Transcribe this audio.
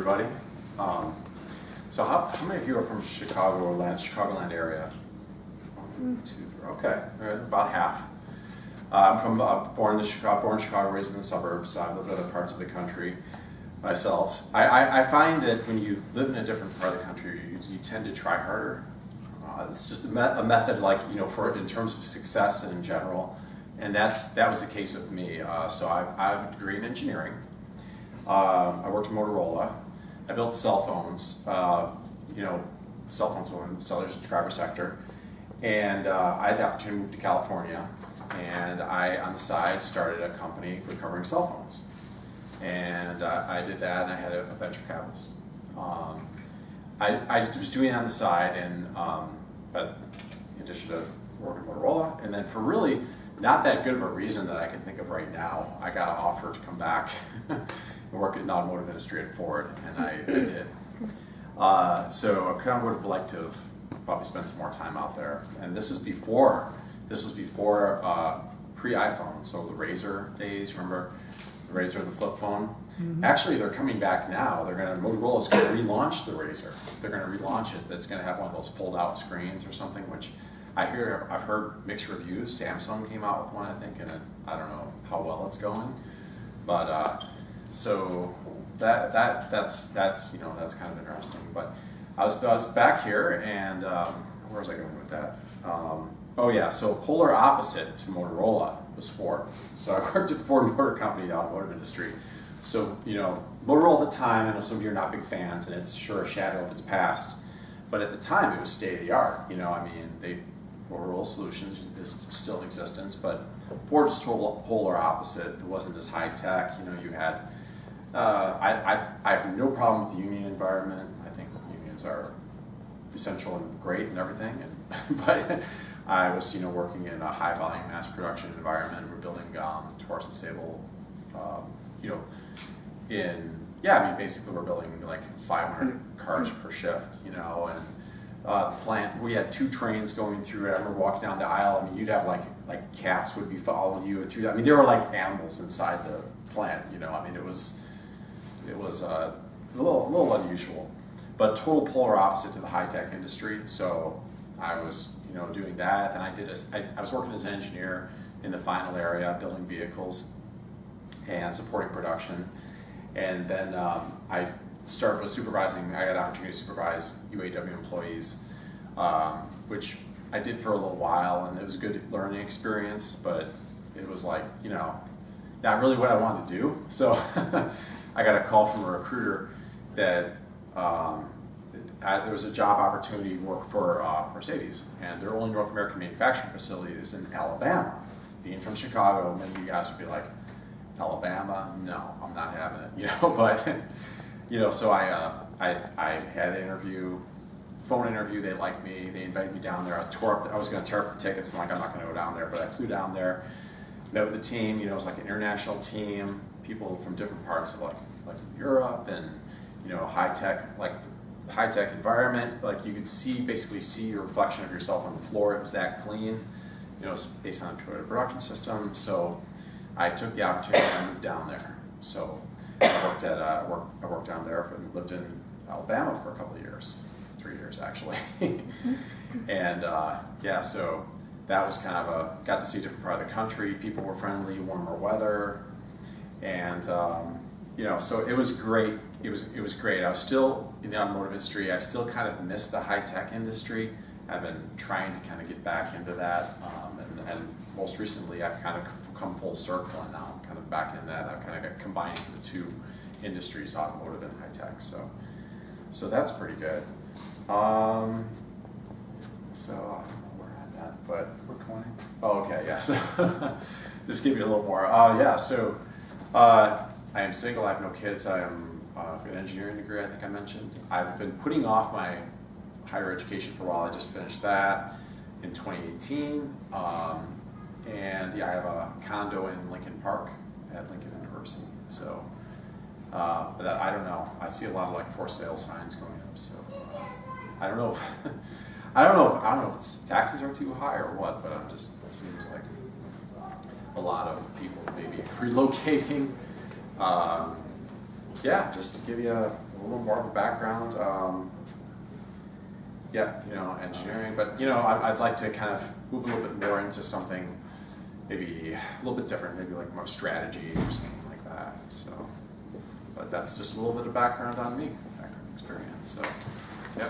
everybody. Um, so how many of you are from Chicagoland area? One, two, three. Okay, about half. I'm from born in Chicago, raised in the suburbs. I've lived in other parts of the country myself. I find that when you live in a different part of the country, you tend to try harder. It's just a method, like, you know, for in terms of success and in general, and that was the case with me. So I have a degree in engineering. I worked at Motorola. I built cell phones. You know, cell phones were in the cellular subscriber sector, and I had the opportunity to move to California, and I, on the side, started a company recovering cell phones. And I did that, and I had a venture capitalist. I was doing it on the side, and but in addition to working at Motorola, and then for really not that good of a reason that I can think of right now, I got an offer to come back and work in the automotive industry at Ford, and I did. So I kind of would have liked to have probably spent some more time out there. And this was before pre-iPhone, so the Razr days. Remember the Razr, the flip phone? Mm-hmm. Actually, they're coming back now. Motorola's going to relaunch the Razr. They're going to relaunch it. That's going to have one of those fold-out screens or something, which I've heard mixed reviews. Samsung came out with one, I think, and I don't know how well it's going. But so that's you know, that's kind of interesting. But I was back here, and where was I going with that? Oh yeah, so polar opposite to Motorola was Ford. So I worked at the Ford Motor Company, the automotive industry. So, you know, Motorola at the time, I know some of you are not big fans, and it's sure a shadow of its past, but at the time it was state of the art. You know, I mean, Motorola Solutions is still in existence, but Ford was total polar opposite. It wasn't as high tech. You know, you had, I have no problem with the union environment. I think unions are essential and great and everything, but I was, you know, working in a high volume mass production environment. We're building Taurus and Sable, you know, I mean, basically we're building like 500 cars per shift, you know, and the plant, we had 2 trains going through it. I remember walking down the aisle. I mean, you'd have like cats would be following you through that. I mean, there were like animals inside the plant, you know. I mean, it was a little unusual, but total polar opposite to the high tech industry. So I was, you know, doing that, and I was working as an engineer in the final area, building vehicles and supporting production. And then I started with supervising. I got an opportunity to supervise UAW employees, which I did for a little while, and it was a good learning experience, but it was like, you know, not really what I wanted to do. So I got a call from a recruiter that there was a job opportunity to work for Mercedes, and their only North American manufacturing facility is in Alabama. Being from Chicago, many of you guys would be like, Alabama? No, I'm not having it, you know. But you know, so I had an interview, phone interview. They liked me. They invited me down there. I was going to tear up the tickets. I'm like, I'm not going to go down there. But I flew down there, met with the team. You know, it was like an international team, people from different parts of like Europe, and you know, high tech environment. Like you could basically see your reflection of yourself on the floor. It was that clean. You know, it's based on a Toyota production system. So I took the opportunity and moved down there. So I worked down there and lived in Alabama for a couple of years, 3 years actually. And yeah, so that was kind of got to see a different part of the country. People were friendly, warmer weather, and you know, so it was great. It was great. I was still in the automotive industry. I still kind of miss the high tech industry. I've been trying to kind of get back into that, and most recently I've kind of come full circle, and now I'm kind of back in that. I've kind of got combined the 2 industries, automotive and high tech. So that's pretty good. So I don't know where I'm at, but we're 20. Oh, okay, yeah. So just give you a little more. Yeah. So I am single. I have no kids. I am an engineering degree. I think I mentioned. I've been putting off my higher education for a while. I just finished that in 2018. And yeah, I have a condo in Lincoln Park at Lincoln University. So but I don't know. I see a lot of like for sale signs going up. So I don't know if I don't know if it's taxes are too high or what. But it seems like a lot of people maybe relocating. yeah, just to give you a little more of a background, yeah, you know, engineering, but you know, I'd like to kind of move a little bit more into something maybe a little bit different, maybe like more strategy or something like that. So, but that's just a little bit of background on me, background experience. So, yeah.